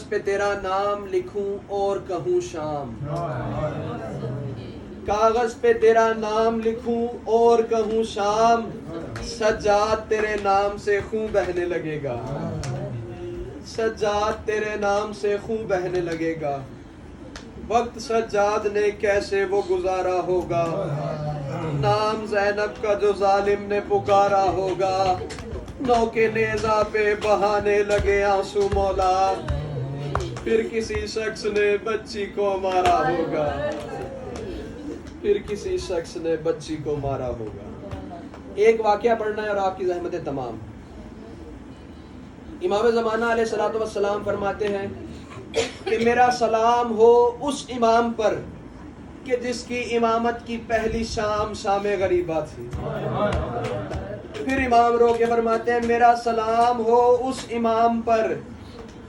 پہ تیرا نام لکھوں اور کہوں شام، کاغذ پہ تیرا نام لکھوں اور کہوں شام، سجاد تیرے نام سے خون بہنے لگے گا، سجاد تیرے نام سے خون بہنے لگے گا، وقت سجاد نے کیسے وہ گزارا ہوگا، نام زینب کا جو ظالم نے پکارا ہوگا، نو کے نیزہ پہ بہانے لگے آنسو مولا، پھر کسی شخص نے بچی کو مارا ہوگا، پھر کسی شخص نے بچی کو مارا ہوگا۔ ایک واقعہ پڑھنا ہے اور آپ کی زحمتیں تمام۔ امام زمانہ علیہ الصلوۃ والسلام فرماتے ہیں کہ میرا سلام ہو اس امام پر کہ جس کی امامت کی پہلی شام شام غریبہ تھی۔ پھر امام رو کے فرماتے ہیں میرا سلام ہو اس امام پر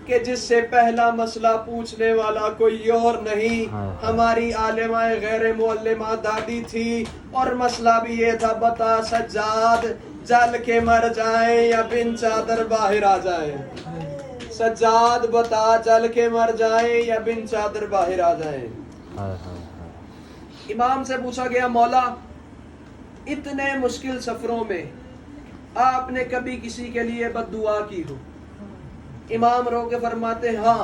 کہ جس سے پہلا مسئلہ پوچھنے والا کوئی اور نہیں، ہماری عالمہ غیر معلمہ دادی تھی، اور مسئلہ بھی یہ تھا بتا سجاد جل کے مر جائیں یا بن چادر باہر آ جائیں، سجاد بتا جل کے مر جائیں یا بن چادر باہر آ جائیں۔ امام سے پوچھا گیا مولا اتنے مشکل سفروں میں آپ نے کبھی کسی کے لیے بد دعا کی ہو؟ امام رو کے فرماتے ہاں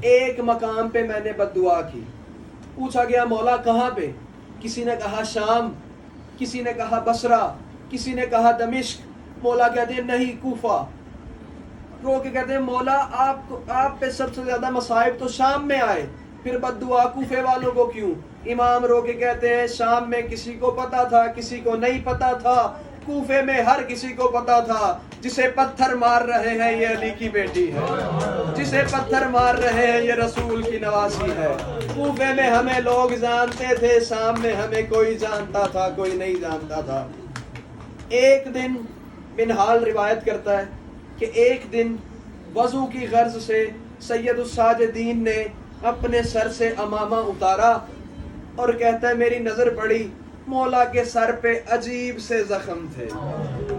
ایک مقام پہ میں نے بد دعا کی۔ پوچھا گیا مولا کہاں پہ؟ کسی نے کہا شام، کسی نے کہا بصرہ، کسی نے کہا دمشق۔ مولا کہتے ہیں نہیں کوفہ۔ رو کے کہتے ہیں مولا آپ پہ سب سے زیادہ مصائب تو شام میں آئے، پھر بد دعا کوفے والوں کو کیوں؟ امام رو کے کہتے ہیں شام میں کسی کو پتا تھا کسی کو نہیں پتا تھا، کوفے میں ہر کسی کو پتا تھا جسے پتھر مار رہے ہیں یہ علی کی بیٹی ہے، جسے پتھر مار رہے ہیں یہ رسول کی نواسی ہے۔ کوفے میں ہمیں لوگ جانتے تھے، شام میں ہمیں کوئی جانتا تھا کوئی نہیں جانتا تھا۔ ایک دن منہال روایت کرتا ہے کہ ایک دن وضو کی غرض سے سید الساجدین نے اپنے سر سے امامہ اتارا اور کہتا ہے میری نظر پڑی مولا کے سر پہ عجیب سے زخم تھے،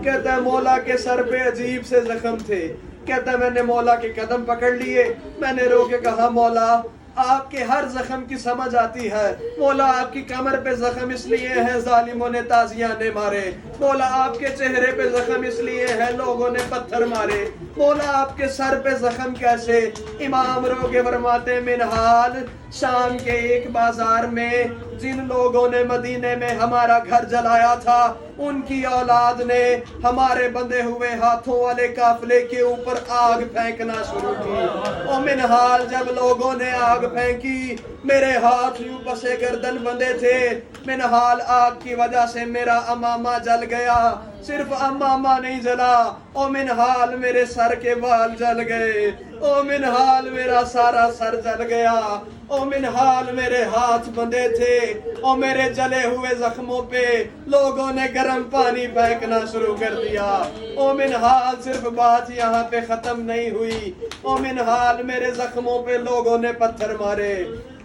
کہتا ہے مولا کے سر پہ عجیب سے زخم تھے، کہتا ہے میں نے مولا کے قدم پکڑ لیے، میں نے رو کے کہا مولا آپ کے ہر زخم کی سمجھ آتی ہے، مولا آپ کی کمر پہ زخم اس لیے ہے ظالموں نے تازیانے مارے، مولا آپ کے چہرے پہ زخم اس لیے ہے لوگوں نے پتھر مارے، مولا آپ کے سر پہ زخم کیسے؟ امام رو کے فرماتے منہال شام کے ایک بازار میں جن لوگوں نے مدینے میں ہمارا گھر جلایا تھا ان کی اولاد نے ہمارے بندھے ہوئے ہاتھوں والے قافلے کے اوپر آگ پھینکنا شروع کی۔ او منہال جب لوگوں نے آگ پھینکی میرے ہاتھ یوں پسے گردن بندھے تھے، منہال آگ کی وجہ سے میرا امامہ جل گیا، صرف امامہ نہیں جلا، او منہال میرے سر کے بال جل گئے، او منہال میرا سارا سر جل گیا، او منہال میرے ہاتھ بندھے تھے، او میرے جلے ہوئے زخموں پہ لوگوں نے گرم پانی پھینکنا شروع کر دیا۔ او منہال صرف بات یہاں پہ ختم نہیں ہوئی، او منہال میرے زخموں پہ لوگوں نے پتھر مارے۔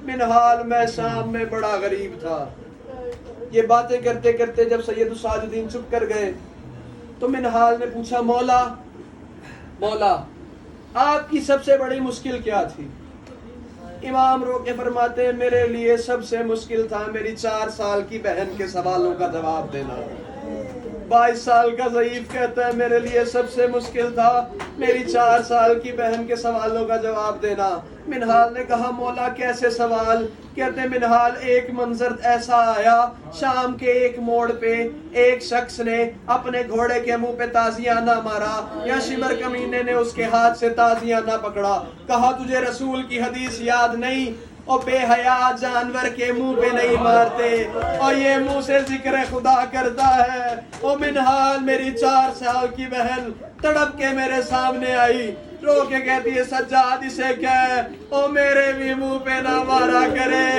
منہال میں شام میں بڑا غریب تھا۔ یہ باتیں کرتے کرتے جب سید الساجدین چپ کر گئے تو منہال نے پوچھا مولا آپ کی سب سے بڑی مشکل کیا تھی؟ امام رو کے فرماتے ہیں میرے لیے سب سے مشکل تھا میری 4 سال کی بہن کے سوالوں کا جواب دینا۔ 22 سال کا ضعیف کہتا ہے میرے لیے سب سے مشکل تھا میری 4 سال کی بہن کے سوالوں کا جواب دینا۔ منہال نے کہا مولا کیسے سوال؟ کہتے ہیں منہال ایک منظر ایسا آیا شام کے ایک موڑ پہ ایک شخص نے اپنے گھوڑے کے منہ پہ تازیانہ مارا یا شمر کمینے نے اس کے ہاتھ سے تازیانہ پکڑا، کہا تجھے رسول کی حدیث یاد نہیں؟ اور بے حیا جانور کے منہ پہ نہیں مارتے اور یہ منہ سے ذکر خدا کرتا ہے۔ او منہال میری 4 سال کی بہن تڑپ کے میرے سامنے آئی، رو کے کہتی ہے سجاد اسے کہہ او میرے بھی منہ پہ نہ مارا کرے،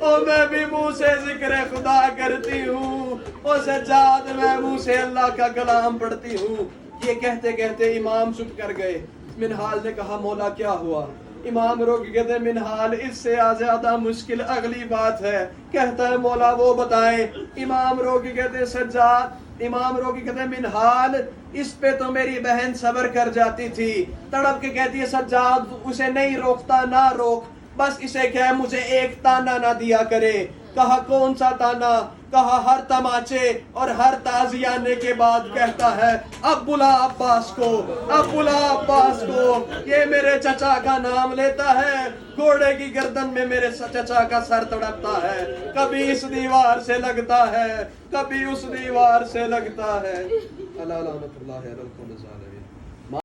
او میں بھی منہ سے ذکر خدا کرتی ہوں، او سجاد میں منہ سے اللہ کا کلام پڑھتی ہوں۔ یہ کہتے کہتے امام چپ کر گئے۔ منہال نے کہا مولا کیا ہوا؟ امام روکی کہتے ہیں منحال اس سے زیادہ مشکل اگلی بات ہے. کہتا ہے مولا وہ بتائیں. امام روکی کہتے ہیں سجاد، امام روکی کہتے ہیں منحال اس پہ تو میری بہن صبر کر جاتی تھی. تڑپ کے کہتی ہے سجاد اسے نہیں روکتا، نہ روک، بس اسے کہ مجھے ایک تانا نہ دیا کرے. کہا کون سا تانا؟ کہا ہر تماچے اور ہر تازی آنے کے بعد کہتا ہے اب بلا عباس کو، اب بلا عباس کو. یہ میرے چچا کا نام لیتا ہے، گھوڑے کی گردن میں میرے چچا کا سر تڑپتا ہے. کبھی اس دیوار سے لگتا ہے، کبھی اس دیوار سے لگتا ہے. اللہ لعنت اللہ علی القوم الظالمین.